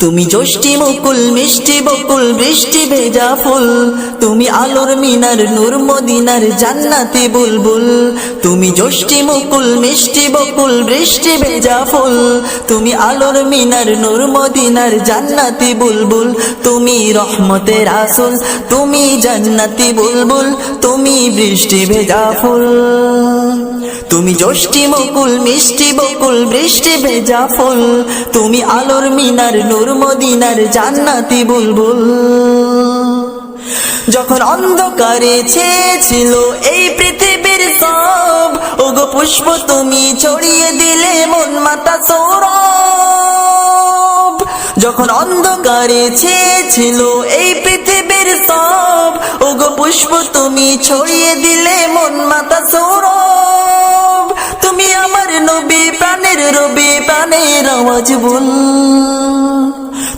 তুমি জ্যোষ্ঠী মুকুল মিষ্টি বকুল বৃষ্টি ভেজা ফুল, তুমি আলোর মিনার নূর মদিনার জান্নাতি বুলবুল। তুমি জ্যোষ্ঠী মুকুল মিষ্টি বকুল বৃষ্টি ভেজা ফুল, তুমি আলোর মিনার নূর মদিনার জান্নাতি বুলবুল। তুমি রহমতের আসল, তুমি জান্নাতি বুলবুল, তুমি বৃষ্টি ভেজা ফুল। তুমি জ্যোষ্ঠী মুকুল মিষ্টি বকুল বৃষ্টি ভেজা ফুল, তুমি আলোর মিনার নূর মদিনার জান্নাতি বুলবুল। যখন অন্ধকারে ছেয়েছিল এই পৃথিবীর সব, ওগো পুষ্প তুমি ছড়িয়ে দিলে মন মাতা সৌরভ। যখন অন্ধকারে ছেয়েছিল এই পৃথিবীর সব, ওগো পুষ্প তুমি ছড়িয়ে দিলে মন মাতা সৌরভ। তুমি আমার নবী প্রাণের রবি প্রাণের আওয়াজ বল।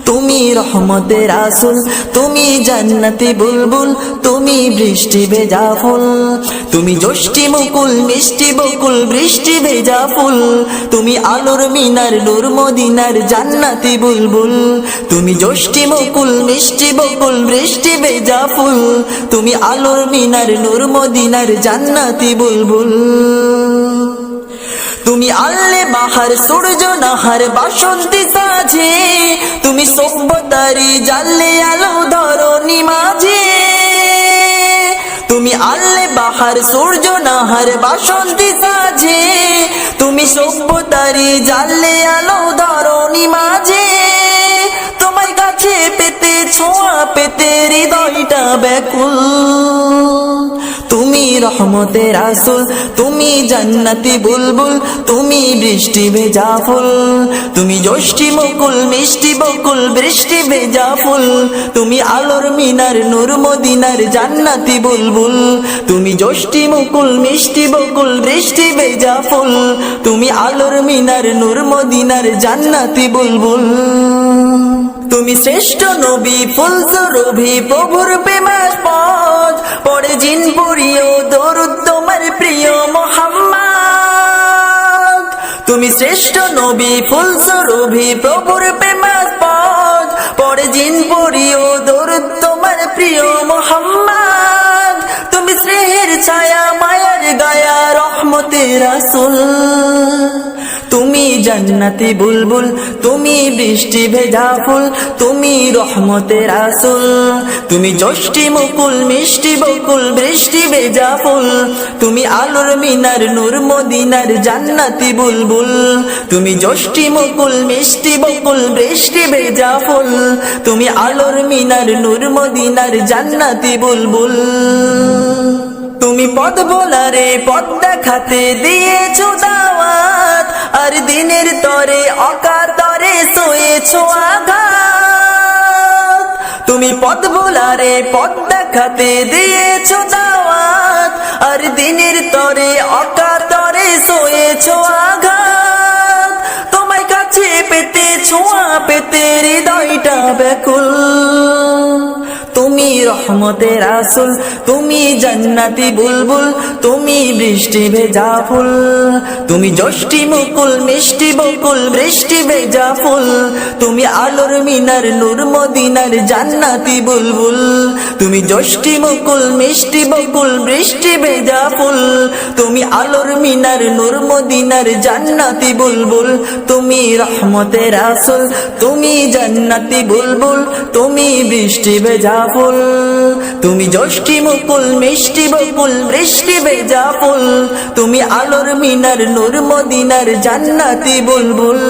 তুমি রহমতের আসল, তুমি জান্নাতি বুলবুল, তুমি বৃষ্টি ভেজা ফুল। তুমি জ্যোষ্ঠী মুকুল মিষ্টি বকুল বৃষ্টি ভেজা ফুল, তুমি আলোর মিনার নূর মদিনার জান্নাতি বুলবুল। তুমি জ্যোষ্ঠী মুকুল মিষ্টি বকুল বৃষ্টি ভেজা ফুল, তুমি আলোর মিনার নূর মদিনার জান্নাতি বুলবুল। তুমি আল্লে বাহার সূর্য নাহার বাসন্তী সাজে, তুমি সভ্যতারি জানলে আলো ধরণী মাঝে। তুমি আল্লে বাহার সূর্য নাহার বাসন্তী সাজে, তুমি সভ্যতারি জানলে আলো ধরণী মাঝে। তোমার কাছে পেতে ছোঁয়া পেতে হৃদয়টা ব্যাকুল। তুমি রহমতের আসল, তুমি জান্নাতি বুলবুল, তুমি বৃষ্টি ভেজা ফুল। তুমি জ্যোষ্ঠী মুকুল মিষ্টি বকুল বৃষ্টি ভেজা ফুল, তুমি আলোর মিনার নূর মদিনার জান্নাতি বুলবুল। তুমি জ্যোষ্ঠী মুকুল মিষ্টি বকুল বৃষ্টি ভেজা ফুল, তুমি আলোর মিনার নূর মদিনার জান্নাতি বুলবুল। তুমি শ্রেষ্ঠ নবী ফুল সুরভি প্রভুর প্রেমাস্পদ, পড়ে জিন পড়িও দরুদ তোমার প্রিয় মুহাম্মদ। তুমি শ্রেষ্ঠ নবী ফুল সুরভি প্রভুর প্রেমাস্পদ, পড়ে জিন পড়িও দরুদ তোমার প্রিয় মুহাম্মদ। তুমি স্নেহের ছায়া মায়ার গায়া রহমতের আসল, তুমি জান্নাতি বুলবুল, তুমি বৃষ্টি ভেজা ফুল, তুমি রহমতের আসল। তুমি জ্যোষ্ঠী মুকুল মিষ্টি বকুল বৃষ্টি ভেজা ফুল, তুমি আলোর মিনার নূর মদিনার জান্নাতি বুলবুল। তুমি জ্যোষ্ঠী মুকুল মিষ্টি বকুল বৃষ্টি ভেজা ফুল, তুমি আলোর মিনার নূর মদিনার জান্নাতি বুলবুল। তুমি পথ ভোলারে পথ দেখাতে দিয়েছো দাওয়াত, আর দিনের তরে অকাতরে সয়েছো আঘাত। তুমি পথ ভোলারে পথ দেখাতে দিয়েছো দাওয়াত, আর দিনের তরে অকাতরে সয়েছো আঘাত। তোমায় কাছে পেতে ছোঁয়া পেতে হৃদয়টা ব্যাকুল। তুমি রহমতের আসল, তুমি জান্নাতি বুলবুল, তুমি বৃষ্টি ভেজা ফুল। তুমি জ্যোষ্ঠী মুকুল মিষ্টি বকুল বৃষ্টি ভেজা ফুল, তুমি আলোর মিনার নূর মদিনার জান্নাতি বুলবুল। তুমি জ্যোষ্ঠী মুকুল মিষ্টি বকুল বৃষ্টি ভেজা ফুল, তুমি আলোর মিনার নূর মদিনার জান্নাতি বুলবুল। তুমি রহমতের আসল, তুমি জান্নাতি বুলবুল, তুমি বৃষ্টি ভেজা ফুল। তুমি জ্যোষ্ঠী মুকুল মিষ্টি বকুল বৃষ্টি ভেজা ফুল, তুমি আলোর মিনার নূর মদিনার জান্নাতি বুলবুল।